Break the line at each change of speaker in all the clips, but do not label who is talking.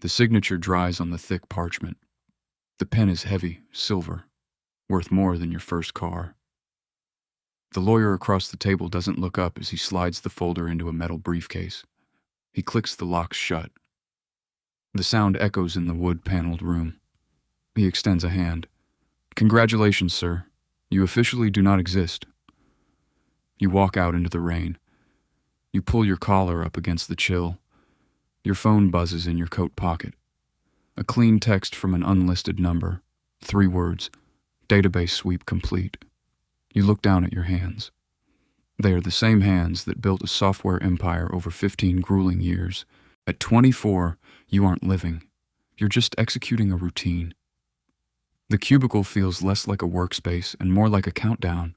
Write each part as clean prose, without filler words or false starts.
The signature dries on the thick parchment. The pen is heavy, silver, worth more than your first car. The lawyer across the table doesn't look up as he slides the folder into a metal briefcase. He clicks the locks shut. The sound echoes in the wood-paneled room. He extends a hand. "Congratulations, sir. You officially do not exist." You walk out into the rain. You pull your collar up against the chill. Your phone buzzes in your coat pocket. A clean text from an unlisted number. 3 words. Database sweep complete. You look down at your hands. They are the same hands that built a software empire over 15 grueling years. At 24, you aren't living. You're just executing a routine. The cubicle feels less like a workspace and more like a countdown.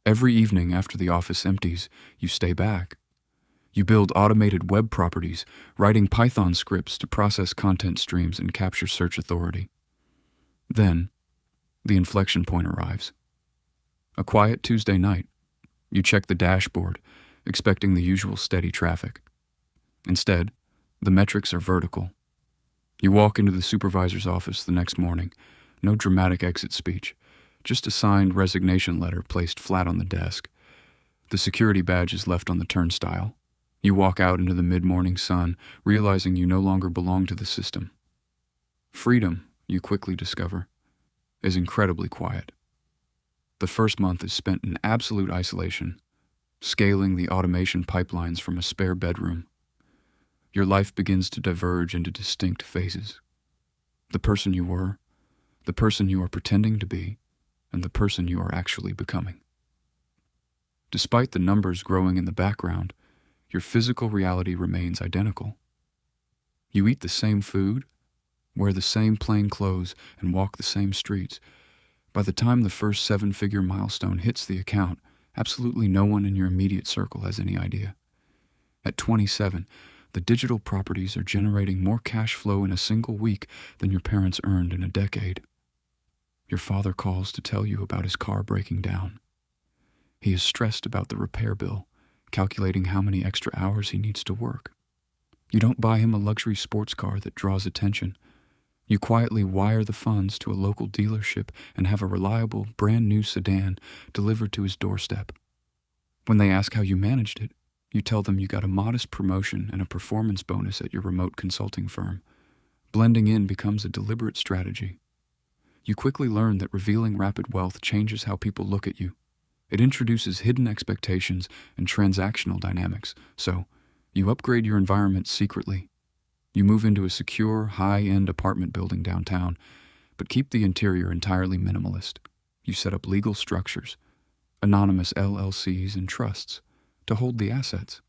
Every evening after the office empties, you stay back. You build automated web properties, writing Python scripts to process content streams and capture search authority. Then, the inflection point arrives. A quiet Tuesday night. You check the dashboard, expecting the usual steady traffic. Instead, the metrics are vertical. You walk into the supervisor's office the next morning. No dramatic exit speech, just a signed resignation letter placed flat on the desk. The security badge is left on the turnstile. You walk out into the mid-morning sun, realizing you no longer belong to the system. Freedom, you quickly discover, is incredibly quiet. The first month is spent in absolute isolation, scaling the automation pipelines from a spare bedroom. Your life begins to diverge into distinct phases. The person you were, the person you are pretending to be, and the person you are actually becoming. Despite the numbers growing in the background, your physical reality remains identical. You eat the same food, wear the same plain clothes, and walk the same streets. By the time the first 7-figure milestone hits the account, absolutely no one in your immediate circle has any idea. At 27, the digital properties are generating more cash flow in a single week than your parents earned in a decade. Your father calls to tell you about his car breaking down. He is stressed about the repair bill, calculating how many extra hours he needs to work. You don't buy him a luxury sports car that draws attention. You quietly wire the funds to a local dealership and have a reliable, brand-new sedan delivered to his doorstep. When they ask how you managed it, you tell them you got a modest promotion and a performance bonus at your remote consulting firm. Blending in becomes a deliberate strategy. You quickly learn that revealing rapid wealth changes how people look at you. It introduces hidden expectations and transactional dynamics, so you upgrade your environment secretly. You move into a secure, high-end apartment building downtown, but keep the interior entirely minimalist. You set up legal structures, anonymous LLCs and trusts, to hold the assets.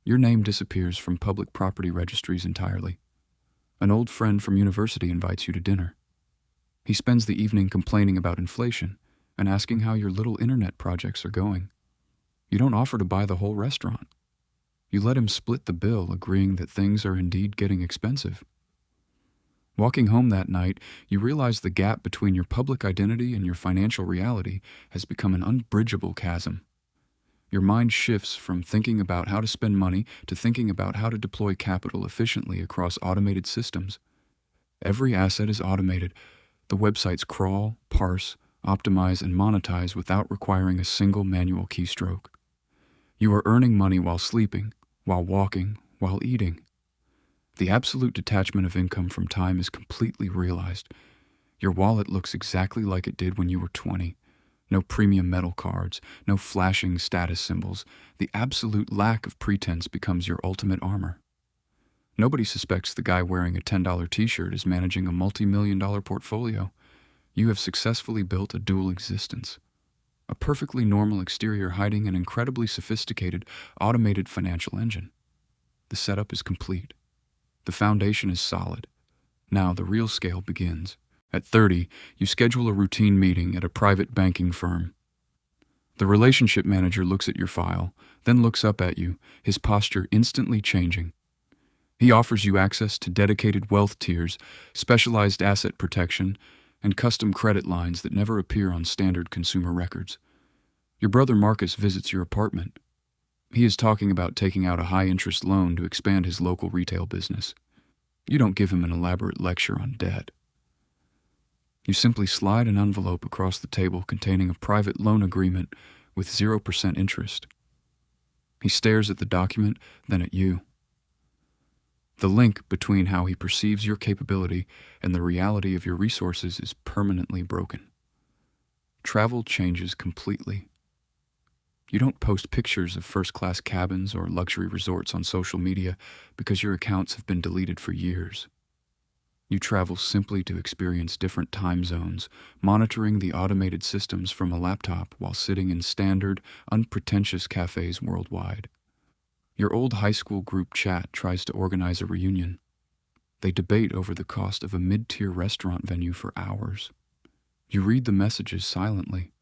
Your name disappears from public property registries entirely. An old friend from university invites you to dinner. He spends the evening complaining about inflation and asking how your little internet projects are going. You don't offer to buy the whole restaurant. You let him split the bill, agreeing that things are indeed getting expensive. Walking home that night, you realize the gap between your public identity and your financial reality has become an unbridgeable chasm. Your mind shifts from thinking about how to spend money to thinking about how to deploy capital efficiently across automated systems. Every asset is automated. The websites crawl, parse, optimize, and monetize without requiring a single manual keystroke. You are earning money while sleeping, while walking, while eating. The absolute detachment of income from time is completely realized. Your wallet looks exactly like it did when you were 20. No premium metal cards, no flashing status symbols. The absolute lack of pretense becomes your ultimate armor. Nobody suspects the guy wearing a $10 t-shirt is managing a multi-million-dollar portfolio. You have successfully built a dual existence. A perfectly normal exterior hiding an incredibly sophisticated, automated financial engine. The setup is complete. The foundation is solid. Now the real scale begins. At 30, you schedule a routine meeting at a private banking firm. The relationship manager looks at your file, then looks up at you, his posture instantly changing. He offers you access to dedicated wealth tiers, specialized asset protection, and custom credit lines that never appear on standard consumer records. Your brother Marcus visits your apartment. He is talking about taking out a high-interest loan to expand his local retail business. You don't give him an elaborate lecture on debt. You simply slide an envelope across the table containing a private loan agreement with 0% interest. He stares at the document, then at you. The link between how he perceives your capability and the reality of your resources is permanently broken. Travel changes completely. You don't post pictures of first-class cabins or luxury resorts on social media because your accounts have been deleted for years. You travel simply to experience different time zones, monitoring the automated systems from a laptop while sitting in standard, unpretentious cafes worldwide. Your old high school group chat tries to organize a reunion. They debate over the cost of a mid-tier restaurant venue for hours. You read the messages silently.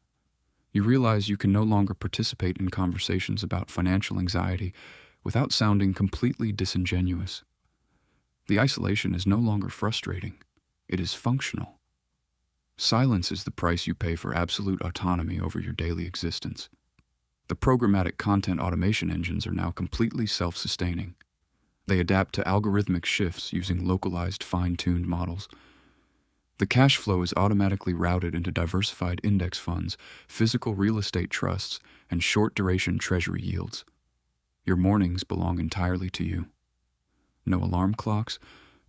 You realize you can no longer participate in conversations about financial anxiety without sounding completely disingenuous. The isolation is no longer frustrating. It is functional. Silence is the price you pay for absolute autonomy over your daily existence. The programmatic content automation engines are now completely self-sustaining. They adapt to algorithmic shifts using localized, fine-tuned models. The cash flow is automatically routed into diversified index funds, physical real estate trusts, and short-duration treasury yields. Your mornings belong entirely to you. No alarm clocks,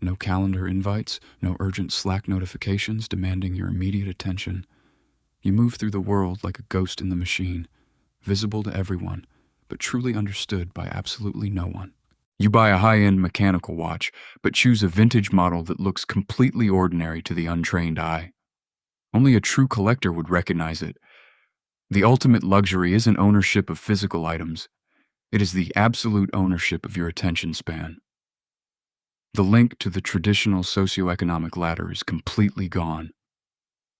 no calendar invites, no urgent Slack notifications demanding your immediate attention. You move through the world like a ghost in the machine, visible to everyone, but truly understood by absolutely no one. You buy a high-end mechanical watch, but choose a vintage model that looks completely ordinary to the untrained eye. Only a true collector would recognize it. The ultimate luxury isn't ownership of physical items. It is the absolute ownership of your attention span. The link to the traditional socioeconomic ladder is completely gone.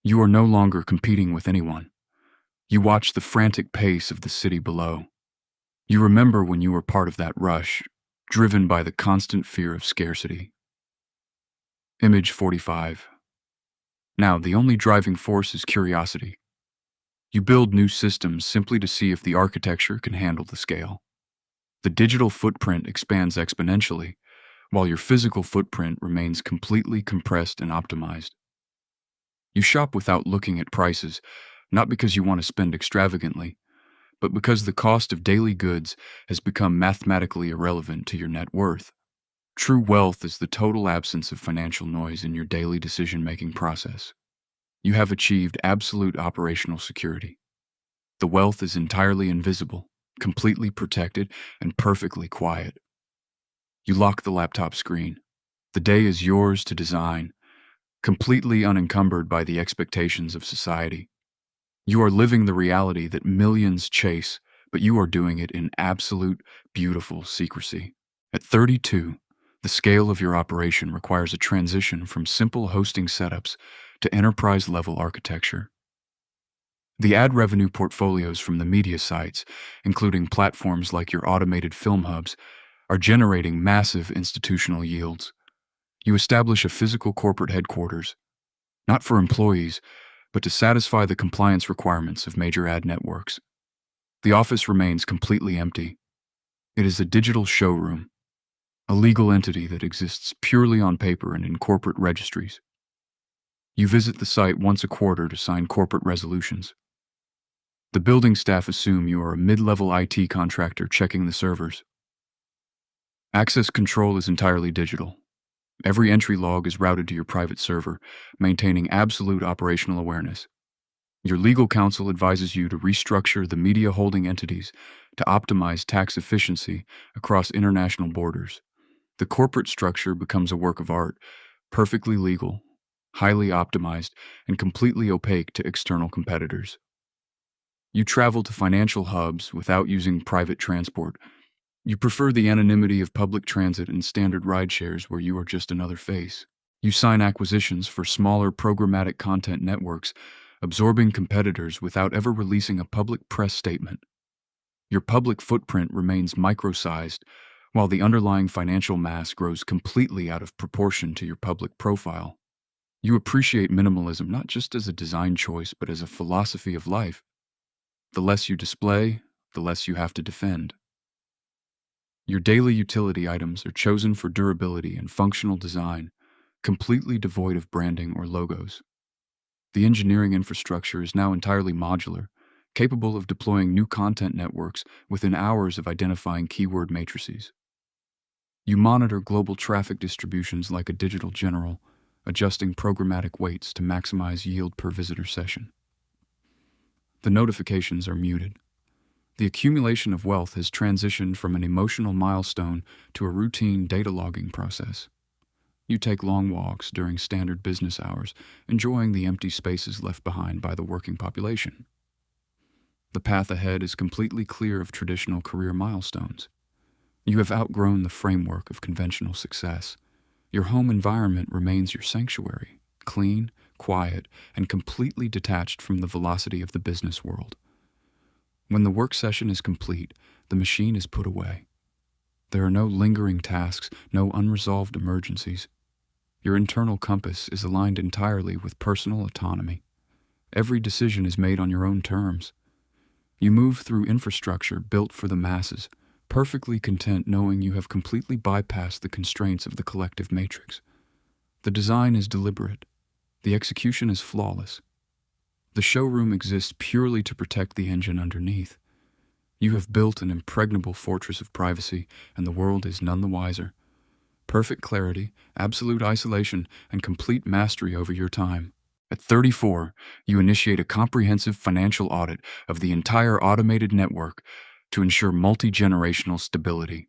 You are no longer competing with anyone. You watch the frantic pace of the city below. You remember when you were part of that rush, driven by the constant fear of scarcity. Image 45. Now, the only driving force is curiosity. You build new systems simply to see if the architecture can handle the scale. The digital footprint expands exponentially, while your physical footprint remains completely compressed and optimized. You shop without looking at prices, not because you want to spend extravagantly, but because the cost of daily goods has become mathematically irrelevant to your net worth. True wealth is the total absence of financial noise in your daily decision-making process. You have achieved absolute operational security. The wealth is entirely invisible, completely protected, and perfectly quiet. You lock the laptop screen. The day is yours to design, completely unencumbered by the expectations of society. You are living the reality that millions chase, but you are doing it in absolute, beautiful secrecy. At 32, the scale of your operation requires a transition from simple hosting setups to enterprise-level architecture. The ad revenue portfolios from the media sites, including platforms like your automated film hubs, are generating massive institutional yields. You establish a physical corporate headquarters, not for employees, but to satisfy the compliance requirements of major ad networks. The office remains completely empty. It is a digital showroom, a legal entity that exists purely on paper and in corporate registries. You visit the site once a quarter to sign corporate resolutions. The building staff assume you are a mid-level IT contractor checking the servers. Access control is entirely digital. Every entry log is routed to your private server, maintaining absolute operational awareness. Your legal counsel advises you to restructure the media holding entities to optimize tax efficiency across international borders. The corporate structure becomes a work of art, perfectly legal, highly optimized, and completely opaque to external competitors. You travel to financial hubs without using private transport. You prefer the anonymity of public transit and standard rideshares where you are just another face. You sign acquisitions for smaller programmatic content networks, absorbing competitors without ever releasing a public press statement. Your public footprint remains micro-sized, while the underlying financial mass grows completely out of proportion to your public profile. You appreciate minimalism not just as a design choice, but as a philosophy of life. The less you display, the less you have to defend. Your daily utility items are chosen for durability and functional design, completely devoid of branding or logos. The engineering infrastructure is now entirely modular, capable of deploying new content networks within hours of identifying keyword matrices. You monitor global traffic distributions like a digital general, adjusting programmatic weights to maximize yield per visitor session. The notifications are muted. The accumulation of wealth has transitioned from an emotional milestone to a routine data logging process. You take long walks during standard business hours, enjoying the empty spaces left behind by the working population. The path ahead is completely clear of traditional career milestones. You have outgrown the framework of conventional success. Your home environment remains your sanctuary, clean, quiet, and completely detached from the velocity of the business world. When the work session is complete, the machine is put away. There are no lingering tasks, no unresolved emergencies. Your internal compass is aligned entirely with personal autonomy. Every decision is made on your own terms. You move through infrastructure built for the masses, perfectly content knowing you have completely bypassed the constraints of the collective matrix. The design is deliberate. The execution is flawless. The showroom exists purely to protect the engine underneath. You have built an impregnable fortress of privacy, and the world is none the wiser. Perfect clarity, absolute isolation, and complete mastery over your time. At 34, you initiate a comprehensive financial audit of the entire automated network to ensure multi-generational stability.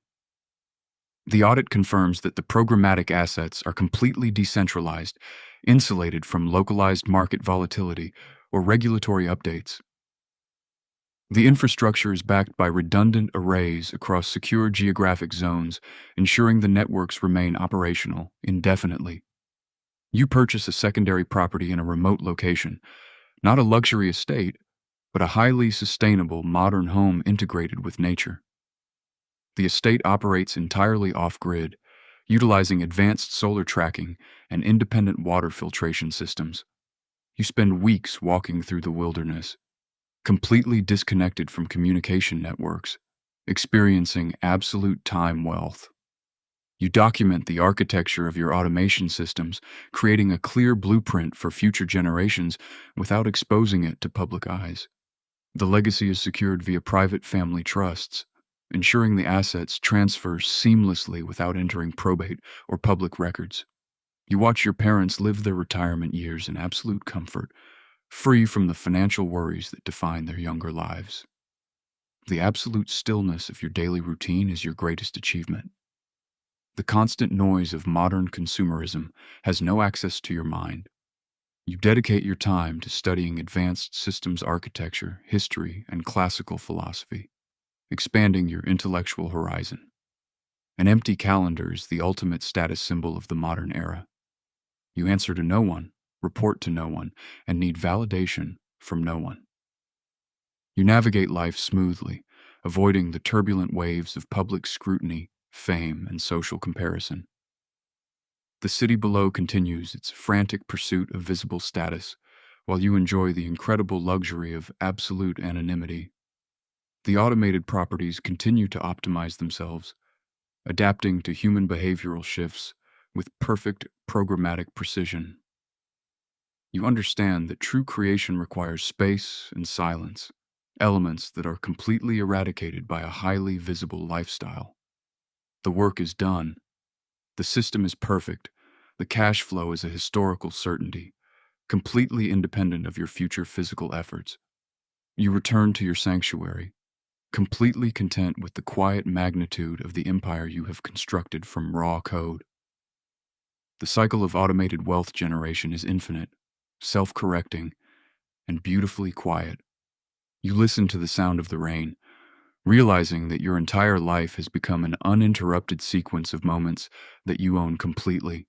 The audit confirms that the programmatic assets are completely decentralized, insulated from localized market volatility or regulatory updates. The infrastructure is backed by redundant arrays across secure geographic zones, ensuring the networks remain operational indefinitely. You purchase a secondary property in a remote location, not a luxury estate, but a highly sustainable modern home integrated with nature. The estate operates entirely off-grid, utilizing advanced solar tracking and independent water filtration systems. You spend weeks walking through the wilderness, completely disconnected from communication networks, experiencing absolute time wealth. You document the architecture of your automation systems, creating a clear blueprint for future generations without exposing it to public eyes. The legacy is secured via private family trusts, ensuring the assets transfer seamlessly without entering probate or public records. You watch your parents live their retirement years in absolute comfort, free from the financial worries that define their younger lives. The absolute stillness of your daily routine is your greatest achievement. The constant noise of modern consumerism has no access to your mind. You dedicate your time to studying advanced systems architecture, history, and classical philosophy, expanding your intellectual horizon. An empty calendar is the ultimate status symbol of the modern era. You answer to no one, report to no one, and need validation from no one. You navigate life smoothly, avoiding the turbulent waves of public scrutiny, fame, and social comparison. The city below continues its frantic pursuit of visible status, while you enjoy the incredible luxury of absolute anonymity. The automated properties continue to optimize themselves, adapting to human behavioral shifts with perfect programmatic precision. You understand that true creation requires space and silence, elements that are completely eradicated by a highly visible lifestyle. The work is done. The system is perfect. The cash flow is a historical certainty, completely independent of your future physical efforts. You return to your sanctuary, completely content with the quiet magnitude of the empire you have constructed from raw code. The cycle of automated wealth generation is infinite, self-correcting, and beautifully quiet. You listen to the sound of the rain, realizing that your entire life has become an uninterrupted sequence of moments that you own completely.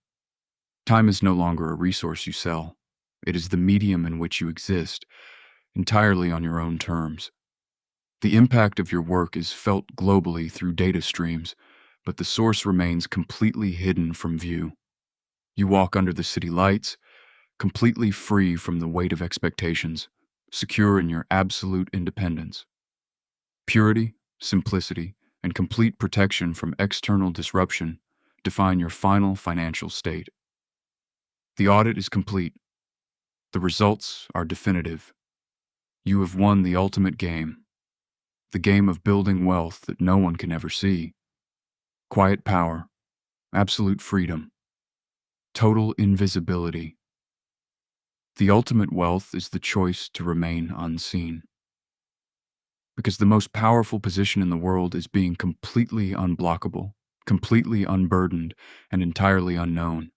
Time is no longer a resource you sell. It is the medium in which you exist, entirely on your own terms. The impact of your work is felt globally through data streams, but the source remains completely hidden from view. You walk under the city lights, completely free from the weight of expectations, secure in your absolute independence. Purity, simplicity, and complete protection from external disruption define your final financial state. The audit is complete. The results are definitive. You have won the ultimate game, the game of building wealth that no one can ever see. Quiet power, absolute freedom, total invisibility. The ultimate wealth is the choice to remain unseen. Because the most powerful position in the world is being completely unblockable, completely unburdened, and entirely unknown.